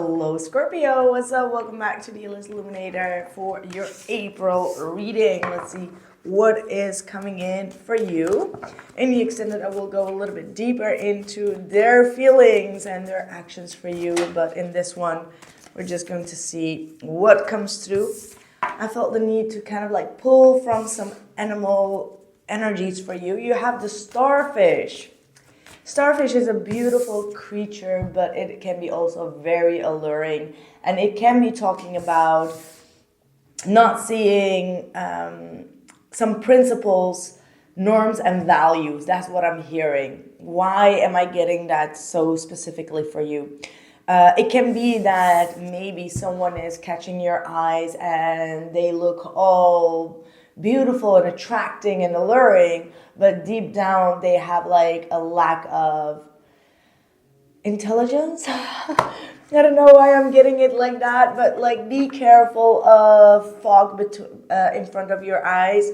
Hello Scorpio, what's up? Welcome back to the Illest Illuminator for your April reading. Let's see what is coming in for you. In the extended, I will go a little bit deeper into their feelings and their actions for you. But in this one, we're just going to see what comes through. I felt the need to kind of like pull from some animal energies for you. You have the starfish. Starfish is a beautiful creature, but it can be also very alluring. And it can be talking about not seeing some principles, norms, and values. That's what I'm hearing. Why am I getting that so specifically for you? It can be that maybe someone is catching your eyes and they look all beautiful and attracting and alluring, but deep down they have like a lack of intelligence. I don't know why I'm getting it like that, but like be careful of fog in front of your eyes.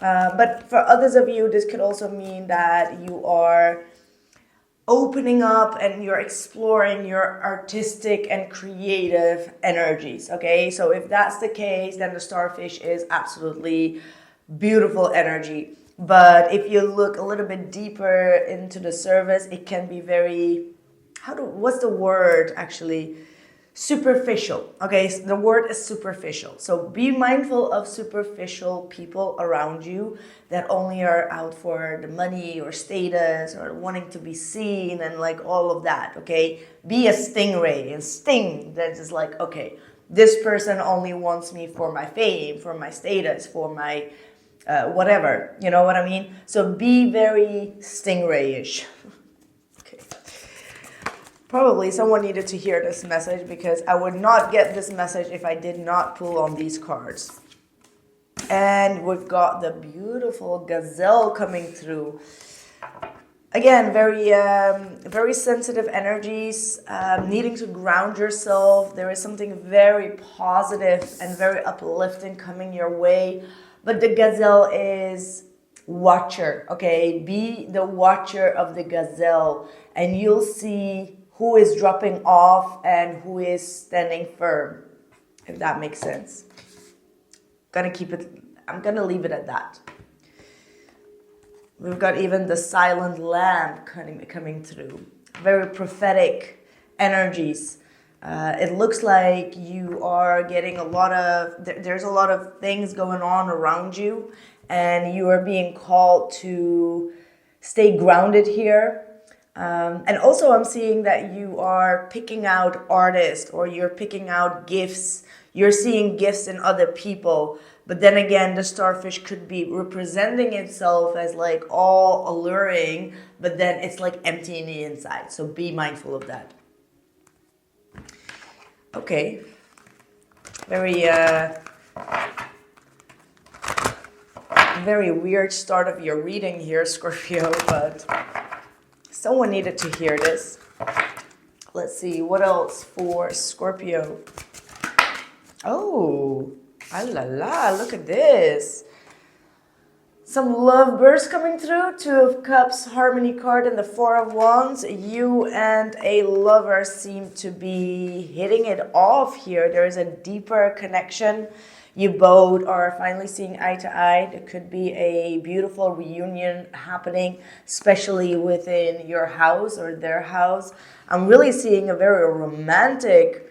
But for others of you, this could also mean that you are opening up and you're exploring your artistic and creative energies, okay? So if that's the case, then the starfish is absolutely beautiful energy. But if you look a little bit deeper into the surface, it can be very, what's the word actually? Superficial, okay? So the word is superficial. So be mindful of superficial people around you that only are out for the money or status or wanting to be seen and like all of that, okay? Be a stingray and sting that is like, okay, this person only wants me for my fame, for my status, for my whatever, you know what I mean? So be very stingray-ish. Probably someone needed to hear this message because I would not get this message if I did not pull on these cards. And we've got the beautiful gazelle coming through. Again, very sensitive energies, needing to ground yourself. There is something very positive and very uplifting coming your way. But the gazelle is watcher, okay? Be the watcher of the gazelle and you'll see who is dropping off and who is standing firm, if that makes sense. I'm gonna leave it at that. We've got even the silent lamp coming through. Very prophetic energies. It looks like you are getting there's a lot of things going on around you and you are being called to stay grounded here. And also I'm seeing that you are picking out artists or you're picking out gifts. You're seeing gifts in other people. But then again, the starfish could be representing itself as like all alluring, but then it's like empty in the inside. So be mindful of that. Okay. Very weird start of your reading here, Scorpio, but someone needed to hear this. Let's see, what else for Scorpio? Oh, ah la la, look at this. Some lovebirds coming through. 2 of Cups, Harmony card, and the 4 of Wands. You and a lover seem to be hitting it off here. There is a deeper connection. You both are finally seeing eye to eye. There could be a beautiful reunion happening, especially within your house or their house. I'm really seeing a very romantic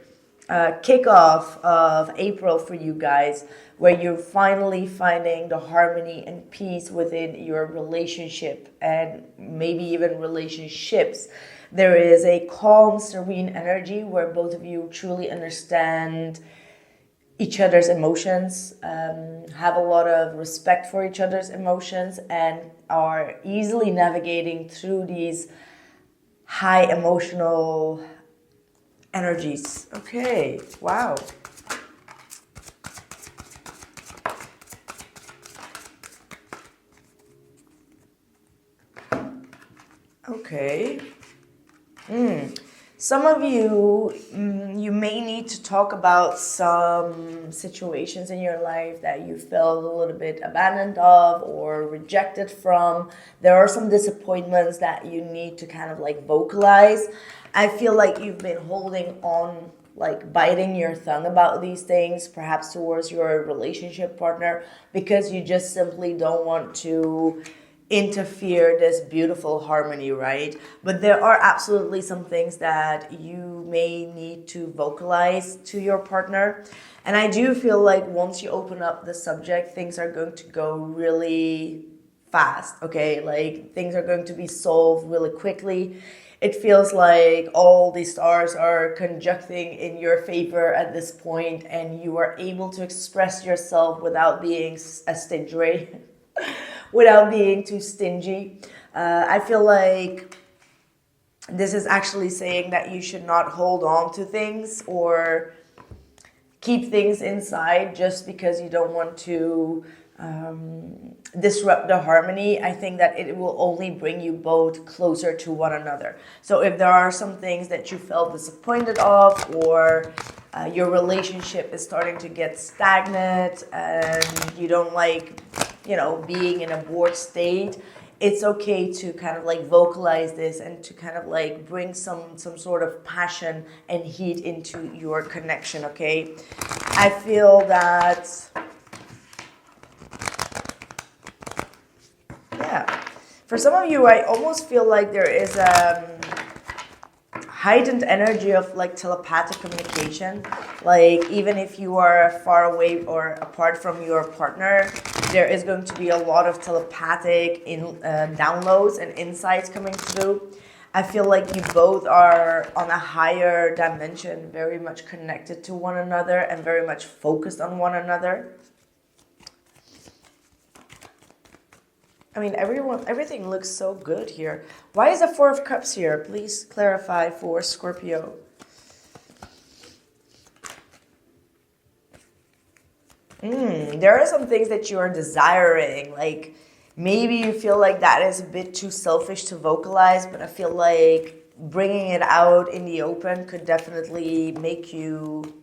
kickoff of April for you guys, where you're finally finding the harmony and peace within your relationship and maybe even relationships. There is a calm, serene energy where both of you truly understand each other's emotions, have a lot of respect for each other's emotions, and are easily navigating through these high emotional energies. Okay, wow. Okay. Some of you, you may need to talk about some situations in your life that you felt a little bit abandoned of or rejected from. There are some disappointments that you need to kind of like vocalize. I feel like you've been holding on like biting your tongue about these things, perhaps towards your relationship partner, because you just simply don't want to interfere this beautiful harmony, right? But there are absolutely some things that you may need to vocalize to your partner. And I do feel like once you open up the subject, things are going to go really fast, okay? Like things are going to be solved really quickly. It feels like all the stars are conjuncting in your favor at this point, and you are able to express yourself without being a stingy, without being too stingy. I feel like this is actually saying that you should not hold on to things or keep things inside just because you don't want to disrupt the harmony. I think that it will only bring you both closer to one another. So if there are some things that you felt disappointed of, or your relationship is starting to get stagnant and you don't like, being in a bored state, it's okay to kind of like vocalize this and to kind of like bring some sort of passion and heat into your connection, okay? I feel that, yeah, for some of you, I almost feel like there is a heightened energy of like telepathic communication. Like even if you are far away or apart from your partner, there is going to be a lot of telepathic downloads and insights coming through. I feel like you both are on a higher dimension, very much connected to one another and very much focused on one another. I mean, everything looks so good here. Why is the Four of Cups here? Please clarify for Scorpio. There are some things that you are desiring. Like maybe you feel like that is a bit too selfish to vocalize, but I feel like bringing it out in the open could definitely make you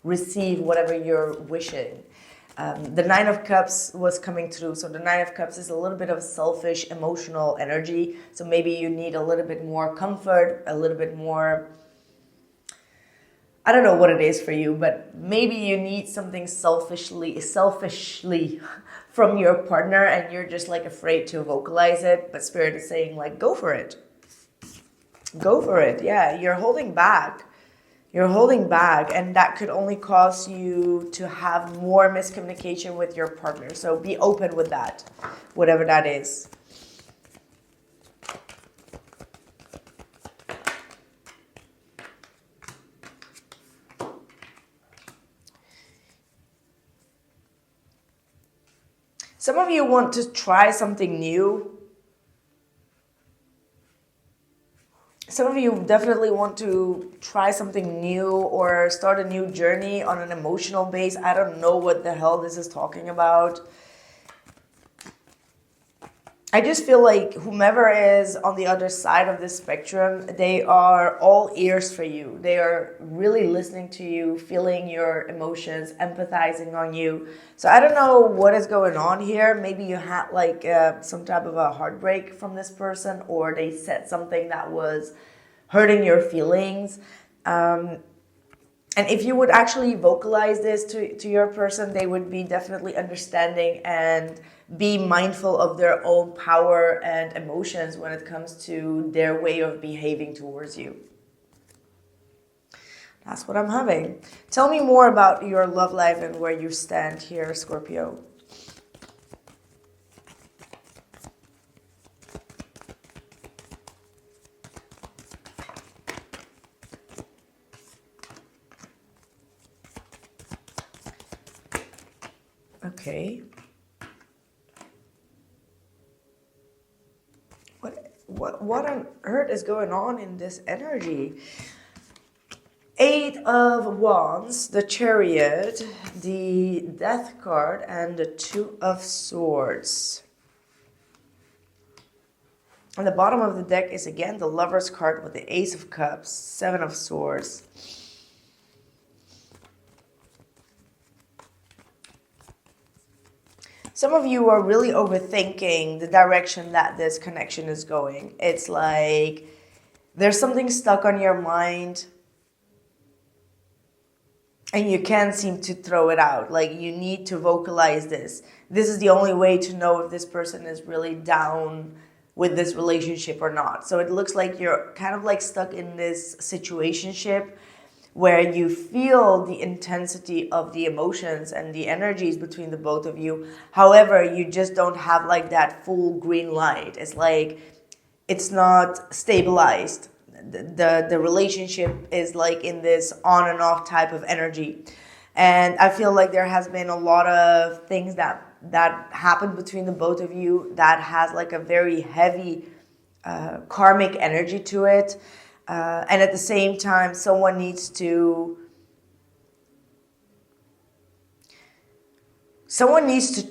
receive whatever you're wishing. The Nine of Cups was coming through. So the Nine of Cups is a little bit of selfish, emotional energy. So maybe you need a little bit more comfort, a little bit more, I don't know what it is for you, but maybe you need something selfishly from your partner and you're just like afraid to vocalize it. But Spirit is saying like, go for it. Go for it. Yeah, you're holding back. You're holding back, and that could only cause you to have more miscommunication with your partner. So be open with that, whatever that is. Some of you want to try something new. Some of you definitely want to try something new or start a new journey on an emotional base. I don't know what the hell this is talking about. I just feel like whomever is on the other side of this spectrum, they are all ears for you. They are really listening to you, feeling your emotions, empathizing on you. So I don't know what is going on here. Maybe you had like some type of a heartbreak from this person, or they said something that was hurting your feelings. And if you would actually vocalize this to your person, they would be definitely understanding and be mindful of their own power and emotions when it comes to their way of behaving towards you. That's what I'm having. Tell me more about your love life and where you stand here, Scorpio. Okay. What on earth is going on in this energy? Eight of Wands, the Chariot, the Death card, and the Two of Swords. On the bottom of the deck is again the Lover's card with the Ace of Cups, Seven of Swords. Some of you are really overthinking the direction that this connection is going. It's like there's something stuck on your mind. and you can't seem to throw it out. Like, you need to vocalize this. This is the only way to know if this person is really down with this relationship or not. So it looks like you're kind of like stuck in this situationship where you feel the intensity of the emotions and the energies between the both of you. However, you just don't have like that full green light. It's like it's not stabilized. The relationship is like in this on and off type of energy. And I feel like there has been a lot of things that happened between the both of you that has like a very heavy karmic energy to it. And at the same time, someone needs to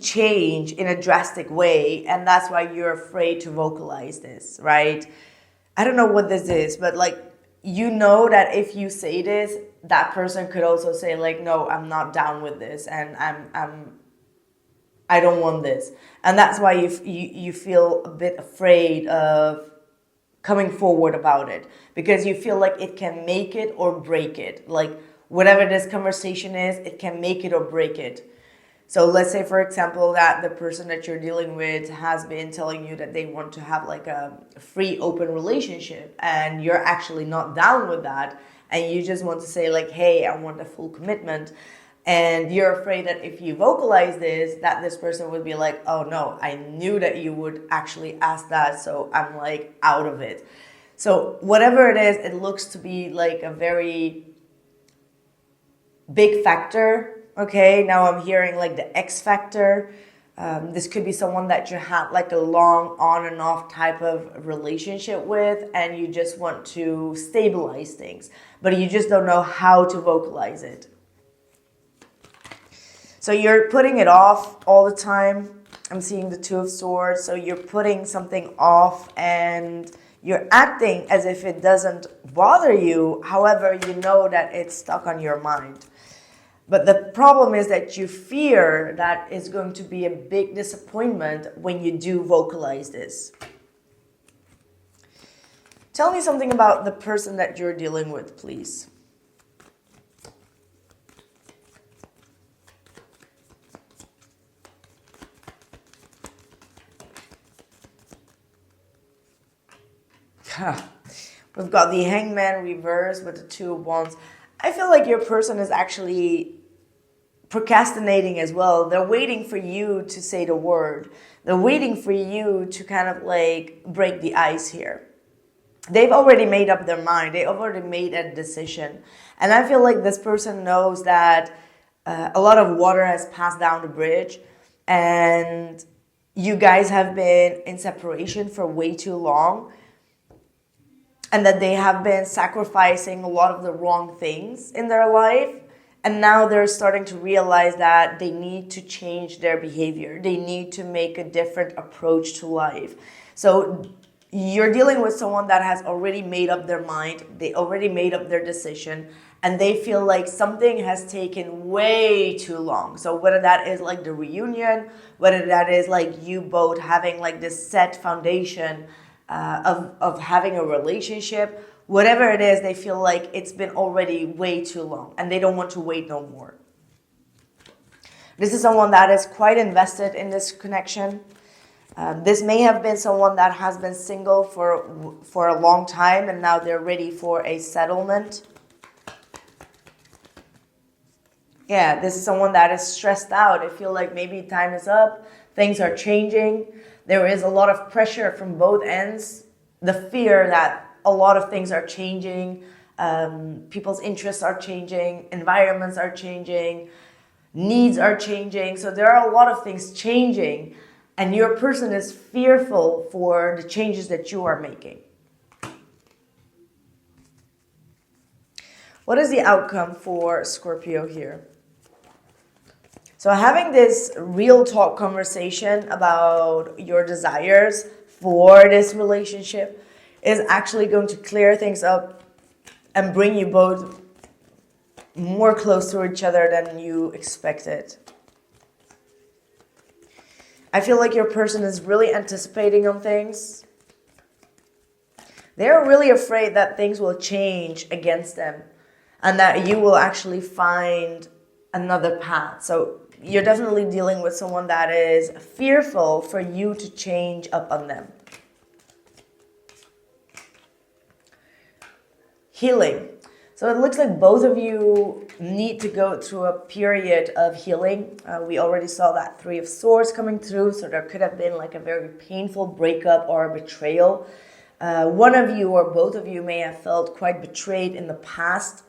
change in a drastic way, and that's why you're afraid to vocalize this, right? I don't know what this is, but like, you know that if you say this, that person could also say like, no, I'm not down with this, and I don't want this. And that's why you feel a bit afraid of coming forward about it, because you feel like it can make it or break it. Like, whatever this conversation is, it can make it or break it. So let's say, for example, that the person that you're dealing with has been telling you that they want to have like a free, open relationship, and you're actually not down with that, and you just want to say like, hey, I want a full commitment. And you're afraid that if you vocalize this, that this person would be like, oh no, I knew that you would actually ask that, so I'm like out of it. So whatever it is, it looks to be like a very big factor. Okay, now I'm hearing like the X factor. This could be someone that you had like a long on and off type of relationship with, and you just want to stabilize things, but you just don't know how to vocalize it. So you're putting it off all the time. I'm seeing the Two of Swords. So you're putting something off and you're acting as if it doesn't bother you. However, you know that it's stuck on your mind. But the problem is that you fear that it's going to be a big disappointment when you do vocalize this. Tell me something about the person that you're dealing with, please. We've got the Hangman reversed with the Two of Wands. I feel like your person is actually procrastinating as well. They're waiting for you to say the word. They're waiting for you to kind of like break the ice here. They've already made up their mind. They already made a decision. And I feel like this person knows that a lot of water has passed down the bridge, and you guys have been in separation for way too long, and that they have been sacrificing a lot of the wrong things in their life. And now they're starting to realize that they need to change their behavior. They need to make a different approach to life. So you're dealing with someone that has already made up their mind. They already made up their decision. And they feel like something has taken way too long. So whether that is like the reunion, whether that is like you both having like this set foundation of having a relationship, whatever it is, they feel like it's been already way too long and they don't want to wait no more. This is someone that is quite invested in this connection. This may have been someone that has been single for a long time, and now they're ready for a settlement. Yeah, this is someone that is stressed out. They feel like maybe time is up, things are changing. There is a lot of pressure from both ends. The fear that a lot of things are changing, people's interests are changing, environments are changing, needs are changing. So there are a lot of things changing, and your person is fearful for the changes that you are making. What is the outcome for Scorpio here? So having this real talk conversation about your desires for this relationship is actually going to clear things up and bring you both more close to each other than you expected. I feel like your person is really anticipating on things. They're really afraid that things will change against them. and that you will actually find another path. So you're definitely dealing with someone that is fearful for you to change up on them. Healing. So it looks like both of you need to go through a period of healing. We already saw that Three of Swords coming through. So there could have been like a very painful breakup or a betrayal. One of you or both of you may have felt quite betrayed in the past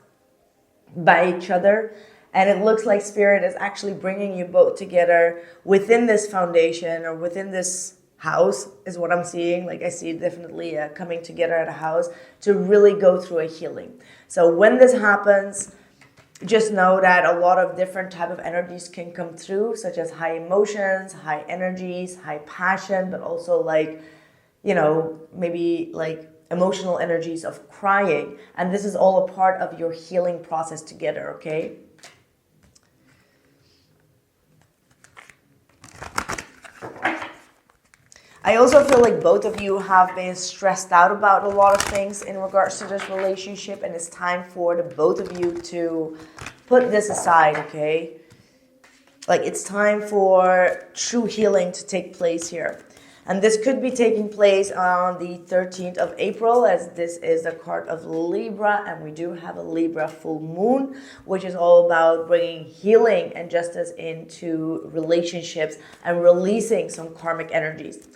by each other. And it looks like Spirit is actually bringing you both together within this foundation or within this house is what I'm seeing. Like I see definitely coming together at a house to really go through a healing. So when this happens, just know that a lot of different type of energies can come through, such as high emotions, high energies, high passion, but also like, you know, maybe like emotional energies of crying. And this is all a part of your healing process together, okay? I also feel like both of you have been stressed out about a lot of things in regards to this relationship, and it's time for the both of you to put this aside, okay? Like it's time for true healing to take place here. And this could be taking place on the 13th of April, as this is the card of Libra, and we do have a Libra full moon, which is all about bringing healing and justice into relationships and releasing some karmic energies.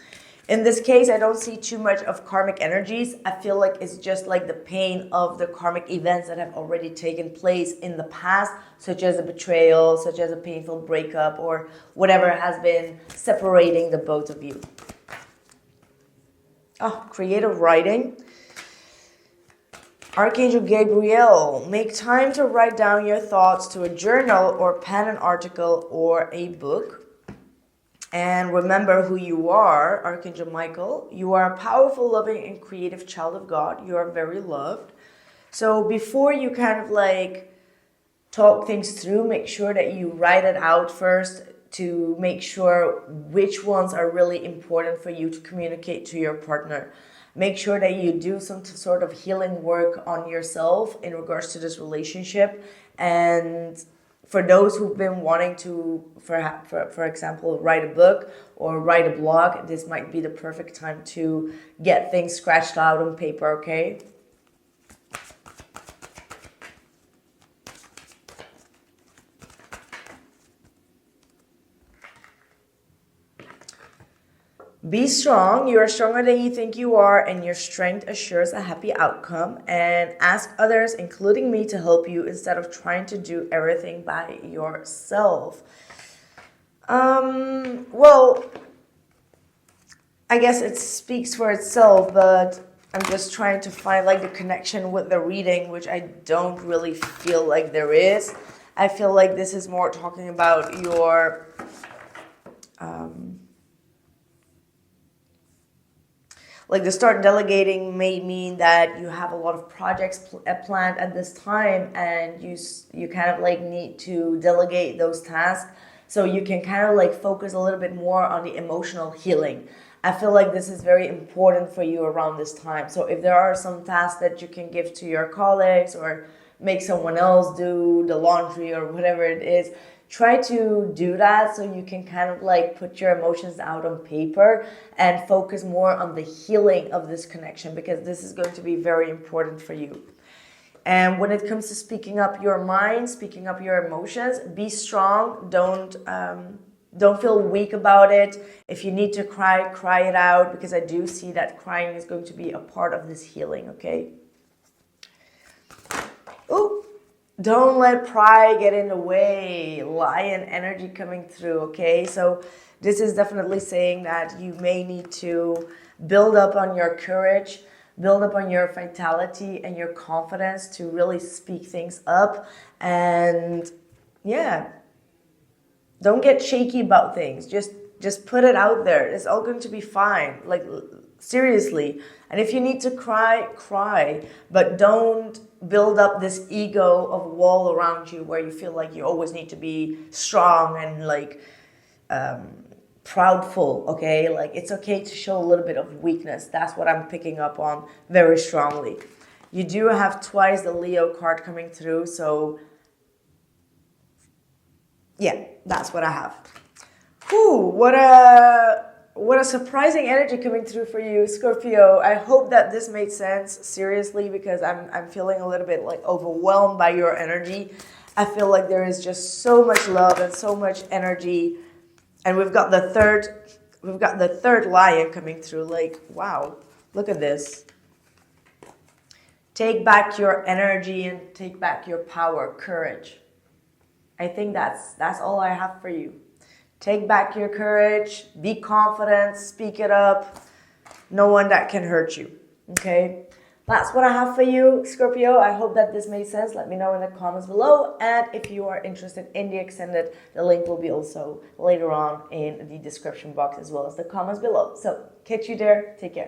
In this case, I don't see too much of karmic energies. I feel like it's just like the pain of the karmic events that have already taken place in the past, such as a betrayal, such as a painful breakup, or whatever has been separating the both of you. Oh, creative writing. Archangel Gabriel, make time to write down your thoughts to a journal or pen an article or a book. And remember who you are, Archangel Michael. You are a powerful, loving, and creative child of God. You are very loved. So before you kind of like talk things through, make sure that you write it out first to make sure which ones are really important for you to communicate to your partner. Make sure that you do some sort of healing work on yourself in regards to this relationship. And for those who've been wanting to, for example, write a book or write a blog, this might be the perfect time to get things scratched out on paper, okay? Be strong. You are stronger than you think you are, and your strength assures a happy outcome. And ask others, including me, to help you instead of trying to do everything by yourself. Well, I guess it speaks for itself, but I'm just trying to find like the connection with the reading, which I don't really feel like there is. I feel like this is more talking about your like the start delegating may mean that you have a lot of projects planned at this time, and you kind of like need to delegate those tasks so you can kind of like focus a little bit more on the emotional healing. I feel like this is very important for you around this time. So if there are some tasks that you can give to your colleagues or make someone else do the laundry or whatever it is, try to do that so you can kind of like put your emotions out on paper and focus more on the healing of this connection, because this is going to be very important for you. And when it comes to speaking up your mind, speaking up your emotions, be strong. Don't feel weak about it. If you need to cry, cry it out, because I do see that crying is going to be a part of this healing, okay? Ooh. Don't let pride get in the way. Lion energy coming through, okay? So this is definitely saying that you may need to build up on your courage, build up on your vitality and your confidence to really speak things up. And yeah, don't get shaky about things. Just put it out there. It's all going to be fine. Like, seriously. And if you need to cry, cry. But don't build up this ego of wall around you where you feel like you always need to be strong and like proudful, okay? Like, it's okay to show a little bit of weakness. That's what I'm picking up on very strongly. You do have twice the Leo card coming through, so yeah, that's what I have. Whew, what a surprising energy coming through for you, Scorpio. I hope that this made sense, seriously, because I'm feeling a little bit like overwhelmed by your energy. I feel like there is just so much love and so much energy. And we've got the third lion coming through. Like, wow, look at this. Take back your energy and take back your power, courage. I think that's all I have for you. Take back your courage, be confident, speak it up. No one that can hurt you, okay? That's what I have for you, Scorpio. I hope that this made sense. Let me know in the comments below. And if you are interested in the extended, the link will be also later on in the description box as well as the comments below. So catch you there. Take care.